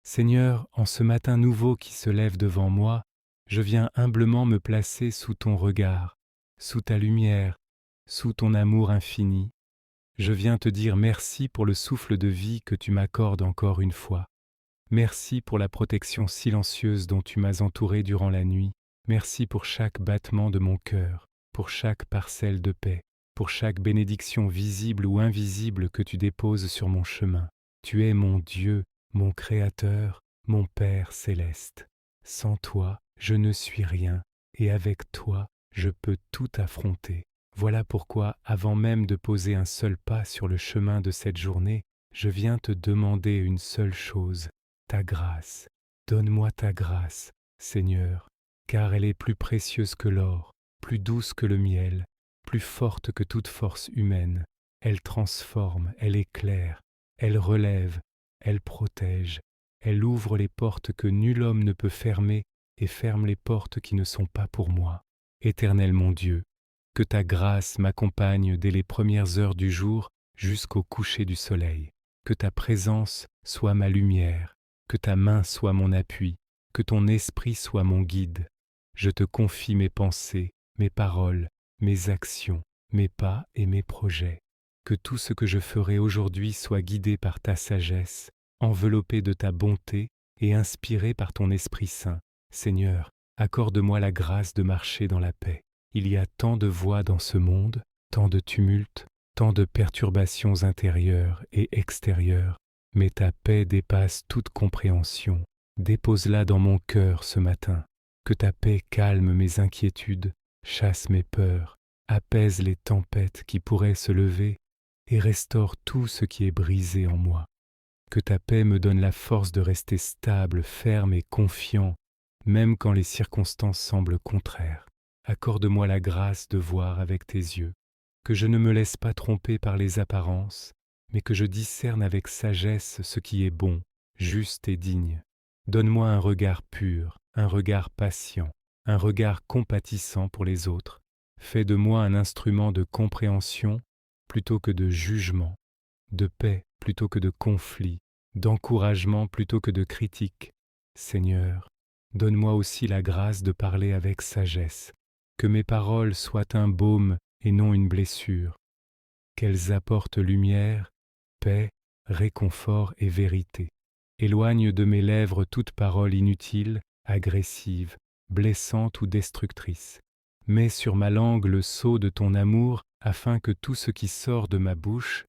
Seigneur, en ce matin nouveau qui se lève devant moi, je viens humblement me placer sous ton regard, sous ta lumière, sous ton amour infini. Je viens te dire merci pour le souffle de vie que tu m'accordes encore une fois. Merci pour la protection silencieuse dont tu m'as entouré durant la nuit. Merci pour chaque battement de mon cœur, pour chaque parcelle de paix, pour chaque bénédiction visible ou invisible que tu déposes sur mon chemin. Tu es mon Dieu, mon Créateur, mon Père céleste. Sans toi, je ne suis rien, et avec toi, je peux tout affronter. Voilà pourquoi, avant même de poser un seul pas sur le chemin de cette journée, je viens te demander une seule chose, ta grâce. Donne-moi ta grâce, Seigneur, car elle est plus précieuse que l'or, plus douce que le miel, plus forte que toute force humaine. Elle transforme, elle éclaire, elle relève, elle protège, elle ouvre les portes que nul homme ne peut fermer et ferme les portes qui ne sont pas pour moi. Éternel mon Dieu, que ta grâce m'accompagne dès les premières heures du jour jusqu'au coucher du soleil. Que ta présence soit ma lumière, que ta main soit mon appui, que ton esprit soit mon guide. Je te confie mes pensées, mes paroles, mes actions, mes pas et mes projets. Que tout ce que je ferai aujourd'hui soit guidé par ta sagesse, enveloppé de ta bonté et inspiré par ton Esprit Saint. Seigneur, accorde-moi la grâce de marcher dans la paix. Il y a tant de voix dans ce monde, tant de tumulte, tant de perturbations intérieures et extérieures, mais ta paix dépasse toute compréhension. Dépose-la dans mon cœur ce matin. Que ta paix calme mes inquiétudes, chasse mes peurs, apaise les tempêtes qui pourraient se lever et restaure tout ce qui est brisé en moi. Que ta paix me donne la force de rester stable, ferme et confiant, même quand les circonstances semblent contraires. Accorde-moi la grâce de voir avec tes yeux, que je ne me laisse pas tromper par les apparences, mais que je discerne avec sagesse ce qui est bon, juste et digne. Donne-moi un regard pur, un regard patient, un regard compatissant pour les autres. Fais de moi un instrument de compréhension plutôt que de jugement, de paix plutôt que de conflit, d'encouragement plutôt que de critique. Seigneur, donne-moi aussi la grâce de parler avec sagesse, que mes paroles soient un baume et non une blessure, qu'elles apportent lumière, paix, réconfort et vérité. Éloigne de mes lèvres toute parole inutile, agressive, blessante ou destructrice. Mets sur ma langue le sceau de ton amour afin que tout ce qui sort de ma bouche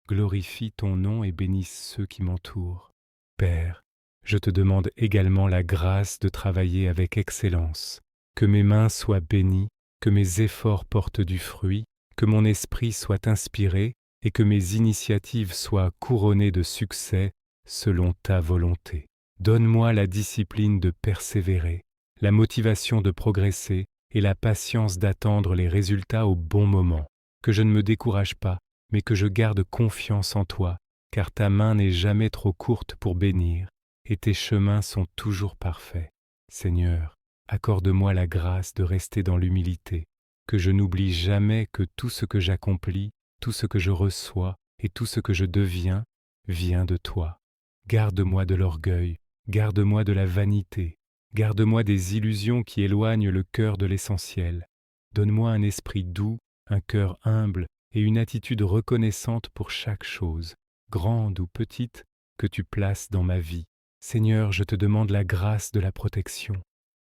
glorifie ton nom et bénisse ceux qui m'entourent. Père, je te demande également la grâce de travailler avec excellence, que mes mains soient bénies, que mes efforts portent du fruit, que mon esprit soit inspiré et que mes initiatives soient couronnées de succès selon ta volonté. Donne-moi la discipline de persévérer, la motivation de progresser et la patience d'attendre les résultats au bon moment. Que je ne me décourage pas, mais que je garde confiance en toi, car ta main n'est jamais trop courte pour bénir, et tes chemins sont toujours parfaits. Seigneur, accorde-moi la grâce de rester dans l'humilité, que je n'oublie jamais que tout ce que j'accomplis, tout ce que je reçois et tout ce que je deviens vient de toi. Garde-moi de l'orgueil, garde-moi de la vanité, garde-moi des illusions qui éloignent le cœur de l'essentiel. Donne-moi un esprit doux, un cœur humble et une attitude reconnaissante pour chaque chose, grande ou petite, que tu places dans ma vie. Seigneur, je te demande la grâce de la protection.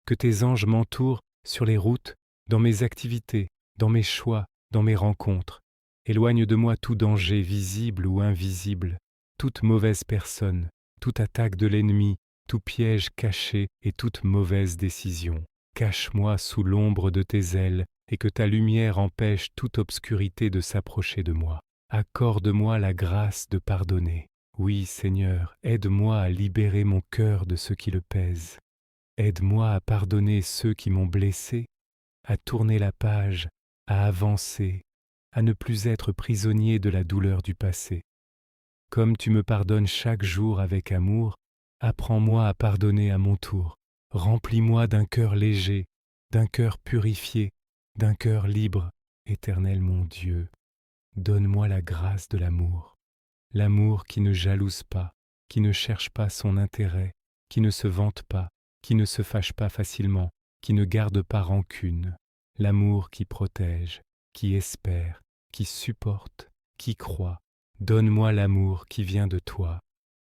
Que tes anges m'entourent sur les routes, dans mes activités, dans mes choix, dans mes rencontres. Éloigne de moi tout danger visible ou invisible, toute mauvaise personne, toute attaque de l'ennemi, tout piège caché et toute mauvaise décision. Cache-moi sous l'ombre de tes ailes et que ta lumière empêche toute obscurité de s'approcher de moi. Accorde-moi la grâce de pardonner. Oui, Seigneur, aide-moi à libérer mon cœur de ce qui le pèse. Aide-moi à pardonner ceux qui m'ont blessé, à tourner la page, à avancer, à ne plus être prisonnier de la douleur du passé. Comme tu me pardonnes chaque jour avec amour, apprends-moi à pardonner à mon tour. Remplis-moi d'un cœur léger, d'un cœur purifié, d'un cœur libre. Éternel mon Dieu, donne-moi la grâce de l'amour qui ne jalouse pas, qui ne cherche pas son intérêt, qui ne se vante pas, qui ne se fâche pas facilement, qui ne garde pas rancune. L'amour qui protège, qui espère, qui supporte, qui croit. Donne-moi l'amour qui vient de toi,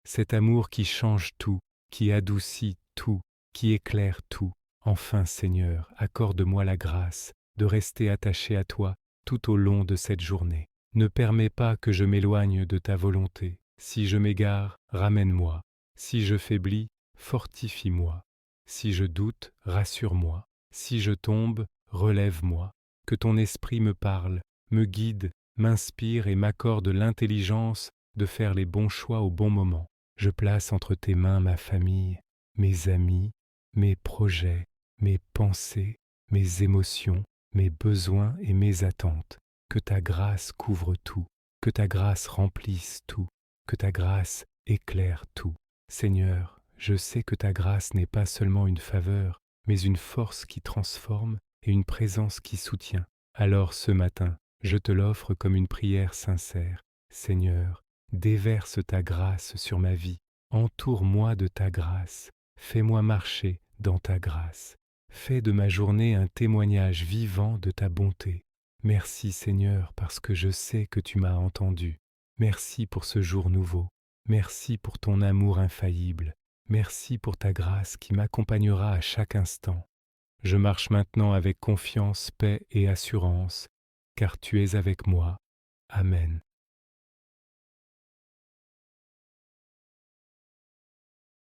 cet amour qui change tout, qui adoucit tout, qui éclaire tout. Enfin, Seigneur, accorde-moi la grâce de rester attaché à toi tout au long de cette journée. Ne permets pas que je m'éloigne de ta volonté. Si je m'égare, ramène-moi. Si je faiblis, fortifie-moi. Si je doute, rassure-moi. Si je tombe, relève-moi. Que ton esprit me parle, me guide, m'inspire et m'accorde l'intelligence de faire les bons choix au bon moment. Je place entre tes mains ma famille, mes amis, mes projets, mes pensées, mes émotions, mes besoins et mes attentes. Que ta grâce couvre tout, que ta grâce remplisse tout, que ta grâce éclaire tout. Seigneur, je sais que ta grâce n'est pas seulement une faveur, mais une force qui transforme et une présence qui soutient. Alors ce matin, je te l'offre comme une prière sincère. Seigneur, déverse ta grâce sur ma vie, entoure-moi de ta grâce, fais-moi marcher dans ta grâce. Fais de ma journée un témoignage vivant de ta bonté. Merci Seigneur parce que je sais que tu m'as entendu. Merci pour ce jour nouveau. Merci pour ton amour infaillible. Merci pour ta grâce qui m'accompagnera à chaque instant. Je marche maintenant avec confiance, paix et assurance, car tu es avec moi. Amen.